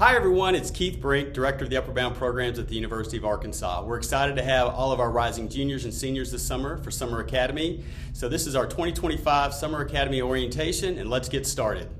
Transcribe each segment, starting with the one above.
Hi everyone, it's Keith Brink, Director of the Upward Bound Programs at the University of Arkansas. We're excited to have all of our rising juniors and seniors this summer for Summer Academy. So this is our 2025 Summer Academy orientation, and let's get started.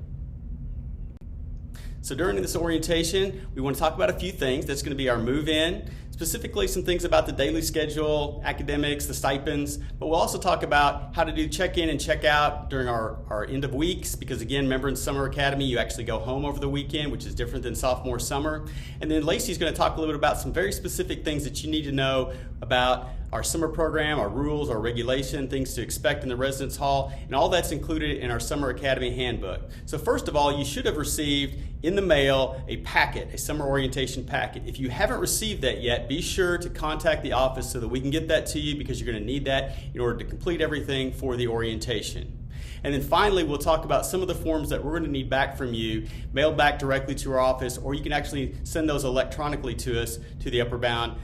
So during this orientation, we want to talk about a few things. That's going to be our move-in, specifically some things about the daily schedule, academics, the stipends, but we'll also talk about how to do check-in and check-out during our end of weeks, because again, remember in Summer Academy, you actually go home over the weekend, which is different than sophomore summer. And then Lacey's going to talk a little bit about some very specific things that you need to know about our summer program, our rules, our regulation, things to expect in the residence hall, and all that's included in our Summer Academy handbook. So first of all, you should have received in the mail a packet, a summer orientation packet. If you haven't received that yet, be sure to contact the office so that we can get that to you, because you're going to need that in order to complete everything for the orientation. And then finally, we'll talk about some of the forms that we're going to need back from you, mailed back directly to our office, or you can actually send those electronically to us to the Upward Bound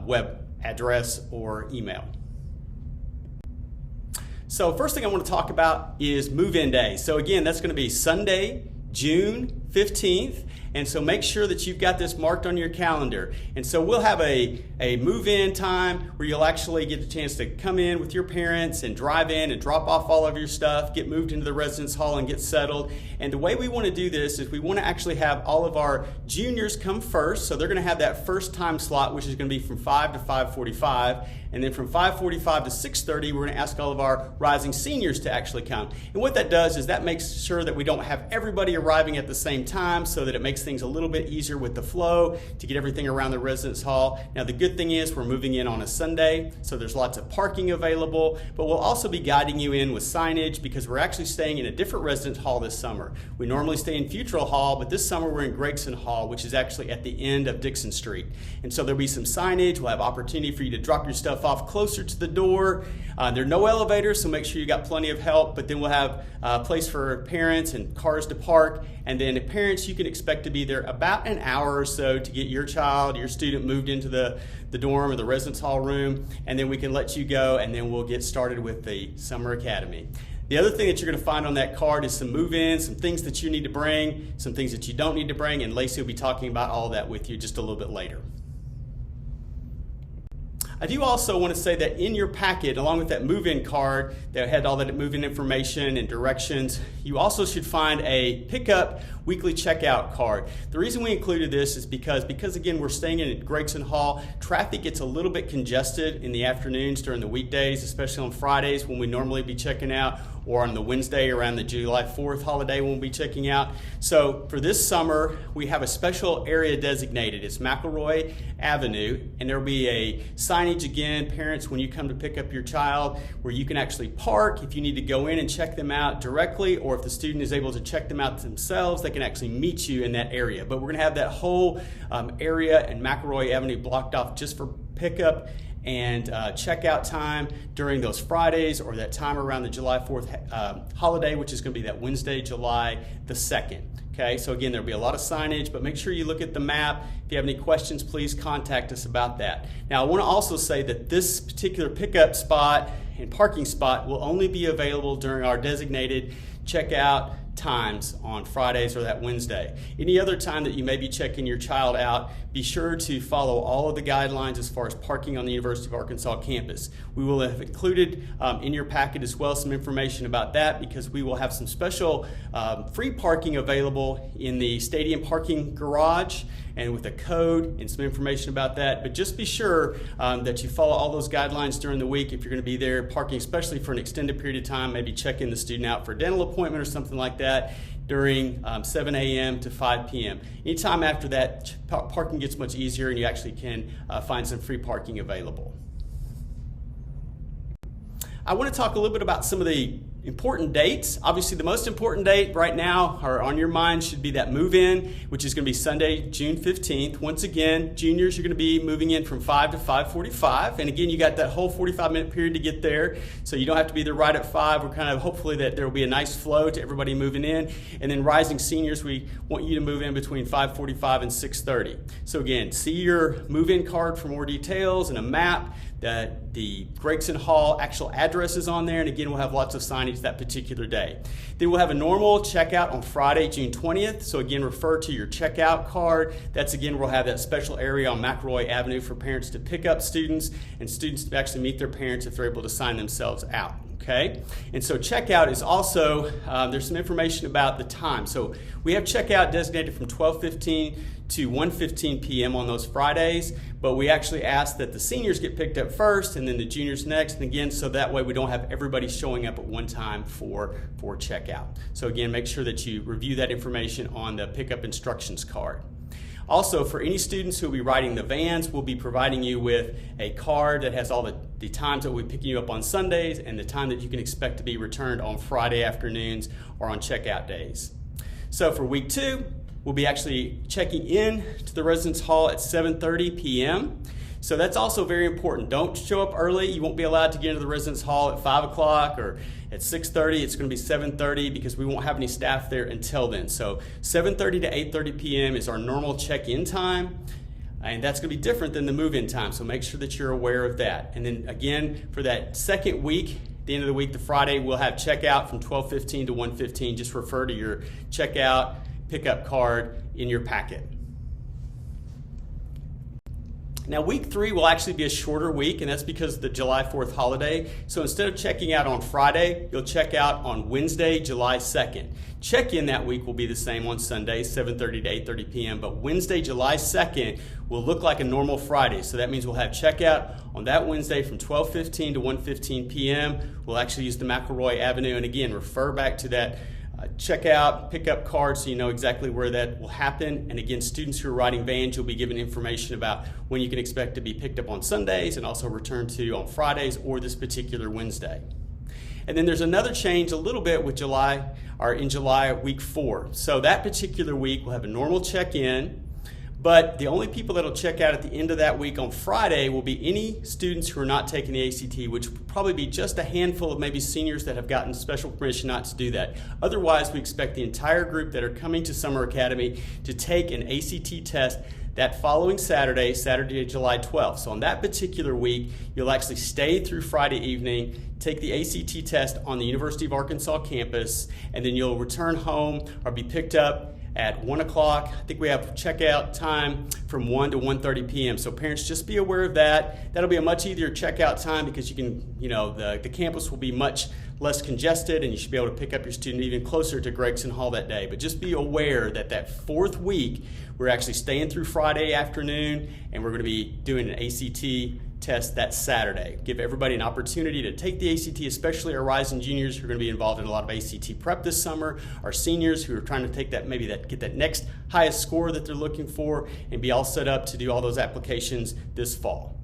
web address or email. So first thing I want to talk about is move-in day. So again, that's going to be Sunday, June 15th. And so make sure that you've got this marked on your calendar. And so we'll have a move-in time where you'll actually get the chance to come in with your parents and drive in and drop off all of your stuff, get moved into the residence hall and get settled. And the way we want to do this is we want to actually have all of our juniors come first. So they're going to have that first time slot, which is going to be from 5 to 5:45. And then from 5:45 to 6:30, we're going to ask all of our rising seniors to actually come. And what that does is that makes sure that we don't have everybody arriving at the same time, so that it makes things a little bit easier with the flow to get everything around the residence hall. Now the good thing is we're moving in on a Sunday, so there's lots of parking available, but we'll also be guiding you in with signage, because we're actually staying in a different residence hall this summer. We normally stay in Futrall Hall, but this summer we're in Gregson Hall, which is actually at the end of Dixon Street. And so there'll be some signage. We'll have opportunity for you to drop your stuff off closer to the door. There are no elevators, so make sure you got plenty of help, but then we'll have a place for parents and cars to park. And then parents, you can expect to be there about an hour or so to get your child, your student moved into the dorm or the residence hall room, and then we can let you go, and then we'll get started with the Summer Academy. The other thing that you're going to find on that card is some move-ins, some things that you need to bring, some things that you don't need to bring, and Lacey will be talking about all that with you just a little bit later. I do also want to say that in your packet, along with that move-in card that had all that move-in information and directions, you also should find a pickup weekly checkout card. The reason we included this is because again, we're staying in Gregson Hall, traffic gets a little bit congested in the afternoons during the weekdays, especially on Fridays when we normally be checking out, or on the Wednesday around the July 4th holiday when we'll be checking out. So for this summer, we have a special area designated. It's McElroy Avenue, and there'll be a signage again, parents, when you come to pick up your child, where you can actually park if you need to go in and check them out directly, or if the student is able to check them out themselves, they can actually meet you in that area. But we're going to have that whole area and McElroy Avenue blocked off just for pickup and checkout time during those Fridays, or that time around the July 4th holiday, which is going to be that Wednesday, July the 2nd. Okay, so again, there'll be a lot of signage, but make sure you look at the map. If you have any questions, please contact us about that. Now, I want to also say that this particular pickup spot and parking spot will only be available during our designated checkout times on Fridays or that Wednesday. Any other time that you may be checking your child out, be sure to follow all of the guidelines as far as parking on the University of Arkansas campus. We will have included in your packet as well some information about that, because we will have some special free parking available in the stadium parking garage, and with a code and some information about that. But just be sure that you follow all those guidelines during the week if you're going to be there parking, especially for an extended period of time, maybe checking the student out for a dental appointment or something like that during 7 a.m. to 5 p.m. Anytime after that, parking gets much easier, and you actually can find some free parking available. I want to talk a little bit about some of the important dates. Obviously, the most important date right now, or on your mind, should be that move-in, which is going to be Sunday, June 15th. Once again, juniors are going to be moving in from 5 to 5:45. And again, you got that whole 45-minute period to get there, so you don't have to be there right at 5. We're kind of hopefully that there will be a nice flow to everybody moving in. And then rising seniors, we want you to move in between 5:45 and 6:30. So again, see your move-in card for more details and a map. The Gregson Hall actual address is on there, and again, we'll have lots of signage for that particular day. Then we'll have a normal checkout on Friday, June 20th. So again, refer to your checkout card. That's again, we'll have that special area on McElroy Avenue for parents to pick up students and students to actually meet their parents if they're able to sign themselves out. Okay, and so checkout is also, there's some information about the time. So we have checkout designated from 12:15 to 1:15 p.m. on those Fridays, but we actually ask that the seniors get picked up first and then the juniors next, and again, so that way we don't have everybody showing up at one time for checkout. So again, make sure that you review that information on the pickup instructions card. Also, for any students who will be riding the vans, we'll be providing you with a card that has all the times that we'll be picking you up on Sundays and the time that you can expect to be returned on Friday afternoons or on checkout days. So for week 2, we'll be actually checking in to the residence hall at 7:30 p.m. So that's also very important. Don't show up early. You won't be allowed to get into the residence hall at 5 o'clock or at 6:30. It's going to be 7:30 because we won't have any staff there until then. So 7:30 to 8:30 p.m. is our normal check-in time, and that's going to be different than the move-in time. So make sure that you're aware of that. And then again, for that second week, at the end of the week, the Friday, we'll have checkout from 12:15 to 1:15. Just refer to your checkout pickup card in your packet. Now, week 3 will actually be a shorter week, and that's because of the July 4th holiday. So instead of checking out on Friday, you'll check out on Wednesday, July 2nd. Check-in that week will be the same on Sunday, 7:30 to 8:30 p.m., but Wednesday, July 2nd will look like a normal Friday. So that means we'll have checkout on that Wednesday from 12:15 to 1:15 p.m. We'll actually use the McElroy Avenue, and again, refer back to that checkout, pickup card so you know exactly where that will happen. And again, students who are riding vans, you'll be given information about when you can expect to be picked up on Sundays and also returned to on Fridays or this particular Wednesday. And then there's another change a little bit with in July week 4. So that particular week we'll have a normal check-in, but the only people that will check out at the end of that week on Friday will be any students who are not taking the ACT, which will probably be just a handful of maybe seniors that have gotten special permission not to do that. Otherwise, we expect the entire group that are coming to Summer Academy to take an ACT test that following Saturday, July 12th. So on that particular week, you'll actually stay through Friday evening, take the ACT test on the University of Arkansas campus, and then you'll return home or be picked up at 1 o'clock. I think we have checkout time from 1 to 1:30 p.m. So parents, just be aware of that. That'll be a much easier checkout time because you can, the campus will be much less congested and you should be able to pick up your student even closer to Gregson Hall that day. But just be aware that that 4th week, we're actually staying through Friday afternoon and we're going to be doing an ACT test that Saturday. Give everybody an opportunity to take the ACT, especially our rising juniors who are going to be involved in a lot of ACT prep this summer, our seniors who are trying to take that, get that next highest score that they're looking for and be all set up to do all those applications this fall.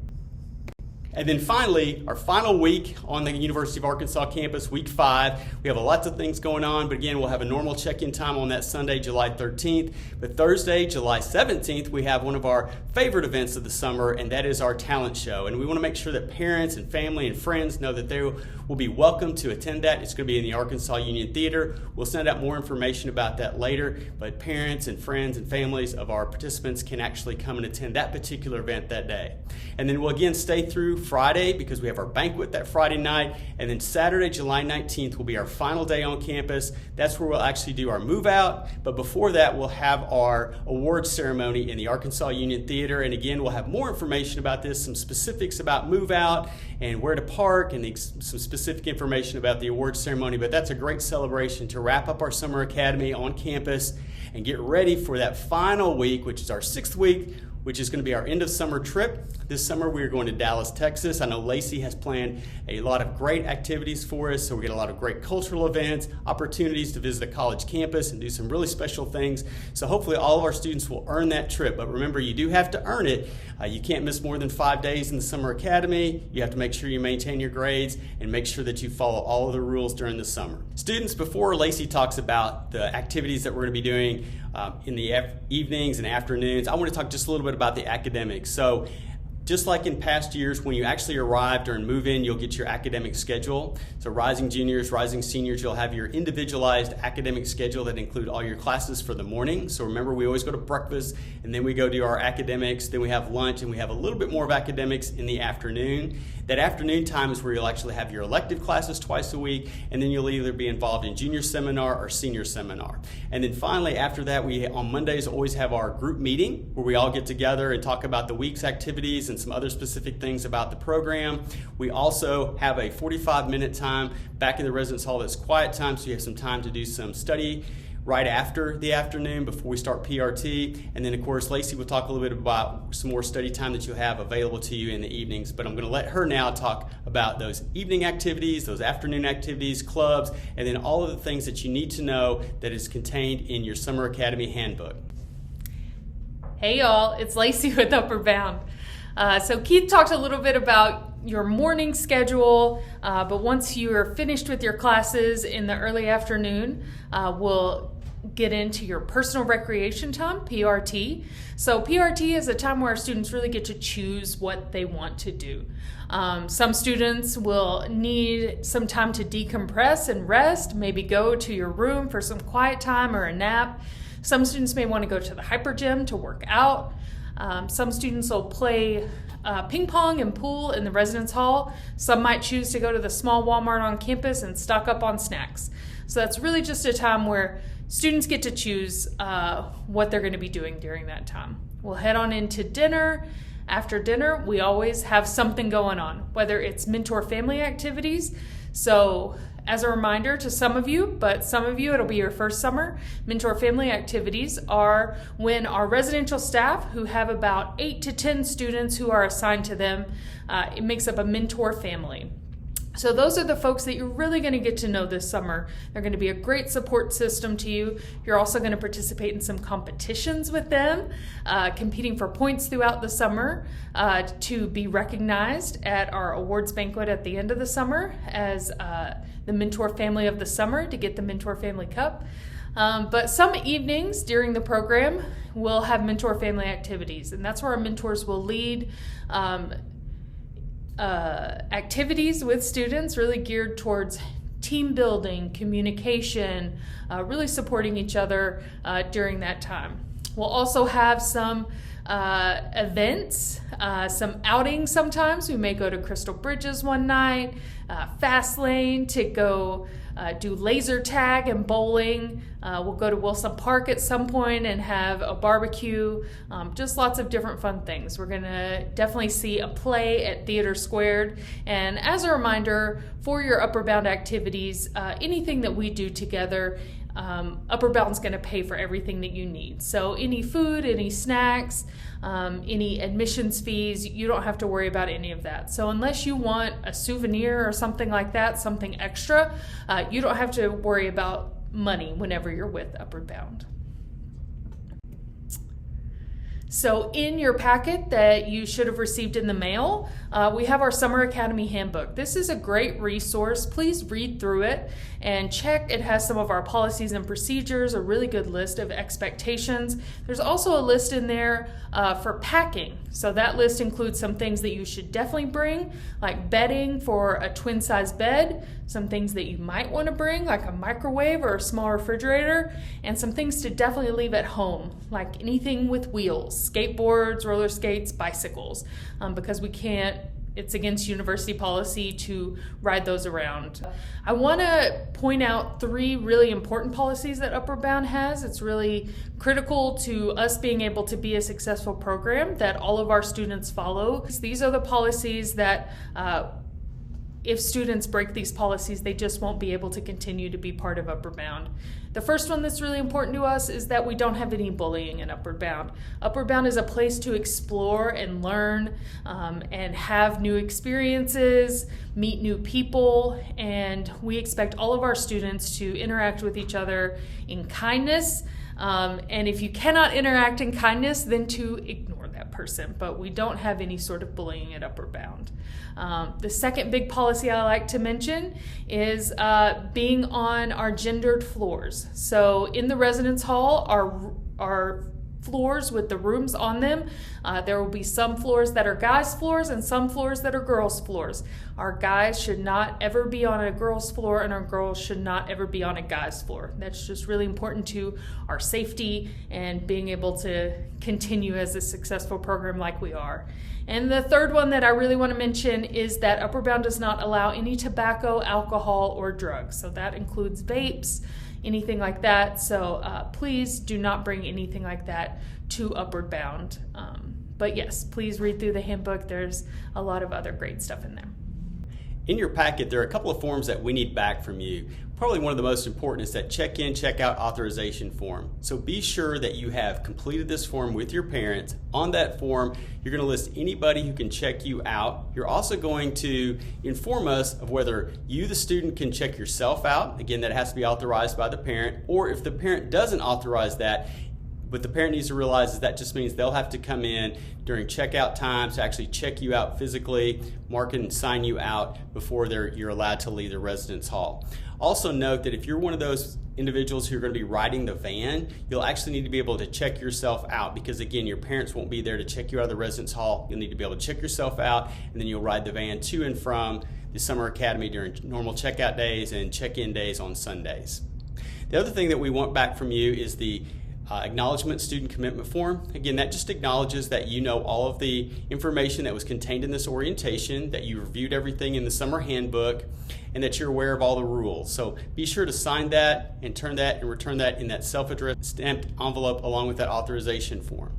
And then finally, our final week on the University of Arkansas campus, week 5, we have lots of things going on, but again, we'll have a normal check-in time on that Sunday, July 13th. But Thursday, July 17th, we have one of our favorite events of the summer, and that is our talent show. And we want to make sure that parents and family and friends know that they will be welcome to attend that. It's going to be in the Arkansas Union Theater. We'll send out more information about that later, but parents and friends and families of our participants can actually come and attend that particular event that day. And then we'll again stay through Friday because we have our banquet that Friday night, and then Saturday, July 19th will be our final day on campus. That's where we'll actually do our move out, but before that we'll have our awards ceremony in the Arkansas Union Theater, and again we'll have more information about this, some specifics about move out and where to park and some specific information about the awards ceremony, but that's a great celebration to wrap up our Summer Academy on campus and get ready for that final week, which is our 6th week, which is going to be our end of summer trip. This summer we are going to Dallas, Texas. I know Lacey has planned a lot of great activities for us, so we get a lot of great cultural events, opportunities to visit a college campus and do some really special things. So hopefully all of our students will earn that trip, but remember, you do have to earn it. You can't miss more than 5 days in the Summer Academy. You have to make sure you maintain your grades and make sure that you follow all of the rules during the summer. Students, before Lacey talks about the activities that we're going to be doing in the evenings and afternoons, I want to talk just a little bit about the academics. So Just like in past years, when you actually arrive during move-in, you'll get your academic schedule. So rising juniors, rising seniors, you'll have your individualized academic schedule that include all your classes for the morning. So remember, we always go to breakfast, and then we go do our academics, then we have lunch, and we have a little bit more of academics in the afternoon. That afternoon time is where you'll actually have your elective classes twice a week, and then you'll either be involved in junior seminar or senior seminar. And then finally, after that, we on Mondays always have our group meeting where we all get together and talk about the week's activities and some other specific things about the program. We also have a 45-minute time back in the residence hall that's quiet time, so you have some time to do some study right after the afternoon before we start PRT. And then of course, Lacey will talk a little bit about some more study time that you'll have available to you in the evenings, but I'm going to let her now talk about those evening activities, those afternoon activities, clubs, and then all of the things that you need to know that is contained in your Summer Academy handbook. Hey y'all, it's Lacey with Upward Bound. So Keith talked a little bit about your morning schedule, but once you're finished with your classes in the early afternoon, we'll get into your personal recreation time, PRT. So PRT is a time where our students really get to choose what they want to do. Some students will need some time to decompress and rest, maybe go to your room for some quiet time or a nap. Some students may want to go to the hyper gym to work out. Some students will play ping pong and pool in the residence hall. Some might choose to go to the small Walmart on campus and stock up on snacks. So that's really just a time where students get to choose what they're going to be doing during that time. We'll head on into dinner. After dinner, we always have something going on, whether it's mentor family activities. So as a reminder to some of you, but some of you it'll be your first summer, mentor family activities are when our residential staff, who have about 8 to 10 students who are assigned to them, it makes up a mentor family. So those are the folks that you're really going to get to know this summer. They're going to be a great support system to you. You're also going to participate in some competitions with them, competing for points throughout the summer to be recognized at our awards banquet at the end of the summer as the Mentor Family of the Summer to get the Mentor Family Cup. But some evenings during the program, we'll have mentor family activities, and that's where our mentors will lead activities with students really geared towards team building, communication, really supporting each other during that time. We'll also have some events, some outings sometimes. We may go to Crystal Bridges one night, Fast Lane to go do laser tag and bowling. We'll go to Wilson Park at some point and have a barbecue. Just lots of different fun things. We're going to definitely see a play at Theater Squared. And as a reminder, for your Upward Bound activities, anything that we do together, Upward Bound's going to pay for everything that you need. So any food, any snacks, any admissions fees, you don't have to worry about any of that. So unless you want a souvenir or something like that, something extra, you don't have to worry about money whenever you're with Upward Bound. So in your packet that you should have received in the mail, we have our Summer Academy Handbook. This is a great resource. Please read through it and check. It has some of our policies and procedures, a really good list of expectations. There's also a list in there for packing. So that list includes some things that you should definitely bring, like bedding for a twin size bed, some things that you might want to bring, like a microwave or a small refrigerator, and some things to definitely leave at home, like anything with wheels, skateboards, roller skates, bicycles, because we can't, it's against university policy to ride those around. I want to point out 3 really important policies that Upward Bound has. It's really critical to us being able to be a successful program that all of our students follow. These are the policies that if students break these policies, they just won't be able to continue to be part of Upward Bound. The first one that's really important to us is that we don't have any bullying in Upward Bound. Upward Bound is a place to explore and learn and have new experiences, meet new people, and we expect all of our students to interact with each other in kindness. And if you cannot interact in kindness, then to ignore that person. But we don't have any sort of bullying at Upward Bound. The second big policy I like to mention is being on our gendered floors. So in the residence hall, our floors with the rooms on them. There will be some floors that are guys' floors and some floors that are girls' floors. Our guys should not ever be on a girls' floor, and our girls should not ever be on a guy's floor. That's just really important to our safety and being able to continue as a successful program like we are. And the third one that I really want to mention is that Upward Bound does not allow any tobacco, alcohol, or drugs. So that includes vapes, anything like that. So please do not bring anything like that to Upward Bound. But yes, please read through the handbook. There's a lot of other great stuff in there. In your packet, there are a couple of forms that we need back from you. Probably one of the most important is that check-in, check-out authorization form. So be sure that you have completed this form with your parents. On that form, you're going to list anybody who can check you out. You're also going to inform us of whether you, the student, can check yourself out. Again, that has to be authorized by the parent. Or if the parent doesn't authorize that, what the parent needs to realize is that just means they'll have to come in during checkout times to actually check you out physically, mark and sign you out before you're allowed to leave the residence hall. Also note that if you're one of those individuals who are going to be riding the van, you'll actually need to be able to check yourself out because, again, your parents won't be there to check you out of the residence hall. You'll need to be able to check yourself out, and then you'll ride the van to and from the Summer Academy during normal checkout days and check-in days on Sundays. The other thing that we want back from you is the acknowledgement student commitment form. Again, that just acknowledges that you know all of the information that was contained in this orientation, that you reviewed everything in the summer handbook, and that you're aware of all the rules. So be sure to sign that and turn that and return that in that self-addressed stamped envelope along with that authorization form.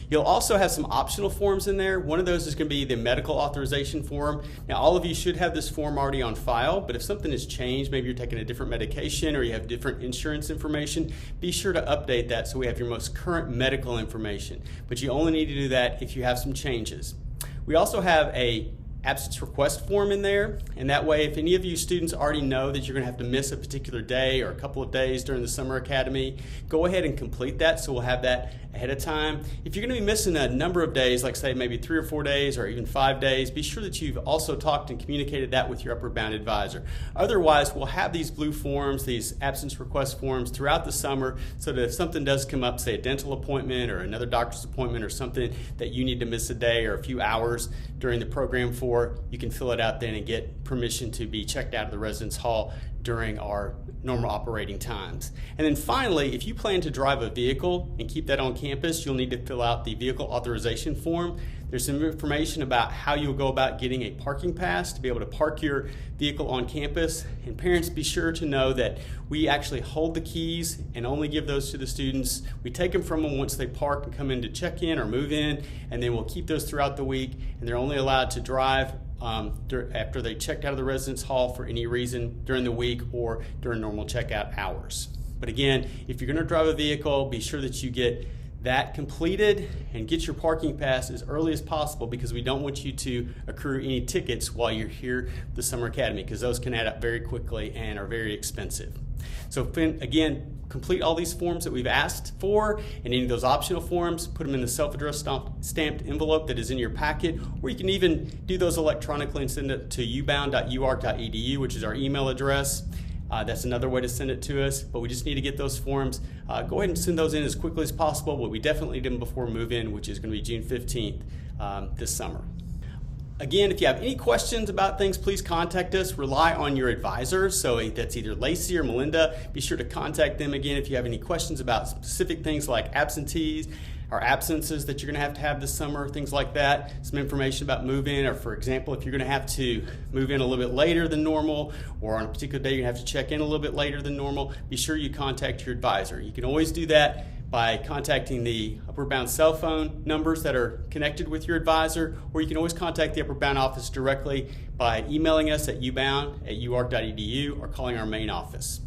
You'll also have some optional forms in there. One of those is going to be the medical authorization form. Now, all of you should have this form already on file, but if something has changed, maybe you're taking a different medication or you have different insurance information, be sure to update that so we have your most current medical information. But you only need to do that if you have some changes. We also have a absence request form in there, and that way if any of you students already know that you're going to have to miss a particular day or a couple of days during the Summer Academy, go ahead and complete that so we'll have that ahead of time. If you're going to be missing a number of days, like say maybe 3 or 4 days or even 5 days, be sure that you've also talked and communicated that with your Upward Bound advisor. Otherwise, we'll have these blue forms, these absence request forms throughout the summer so that if something does come up, say a dental appointment or another doctor's appointment or something that you need to miss a day or a few hours during the program for, you can fill it out then and get permission to be checked out of the residence hall during our normal operating times. And then finally, if you plan to drive a vehicle and keep that on campus, you'll need to fill out the vehicle authorization form. There's some information about how you'll go about getting a parking pass to be able to park your vehicle on campus. And parents, be sure to know that we actually hold the keys and only give those to the students. We take them from them once they park and come in to check in or move in, and then we'll keep those throughout the week, and they're only allowed to drive after they checked out of the residence hall for any reason during the week or during normal checkout hours. But again, if you're going to drive a vehicle, be sure that you get that completed and get your parking pass as early as possible because we don't want you to accrue any tickets while you're here at the Summer Academy because those can add up very quickly and are very expensive. So again, complete all these forms that we've asked for and any of those optional forms, put them in the self-addressed stamped envelope that is in your packet, or you can even do those electronically and send it to ubound.uark.edu, which is our email address. That's another way to send it to us, but we just need to get those forms. Go ahead and send those in as quickly as possible, but we definitely need them before move-in, which is going to be June 15th this summer. Again, if you have any questions about things, please contact us. Rely on your advisor, so that's either Lacey or Melinda. Be sure to contact them again if you have any questions about specific things like absentees or absences that you're going to have this summer, things like that. Some information about move-in, or for example, if you're going to have to move in a little bit later than normal, or on a particular day you're going to have to check in a little bit later than normal, be sure you contact your advisor. You can always do that by contacting the Upward Bound cell phone numbers that are connected with your advisor, or you can always contact the Upward Bound office directly by emailing us at ubound@uark.edu or calling our main office.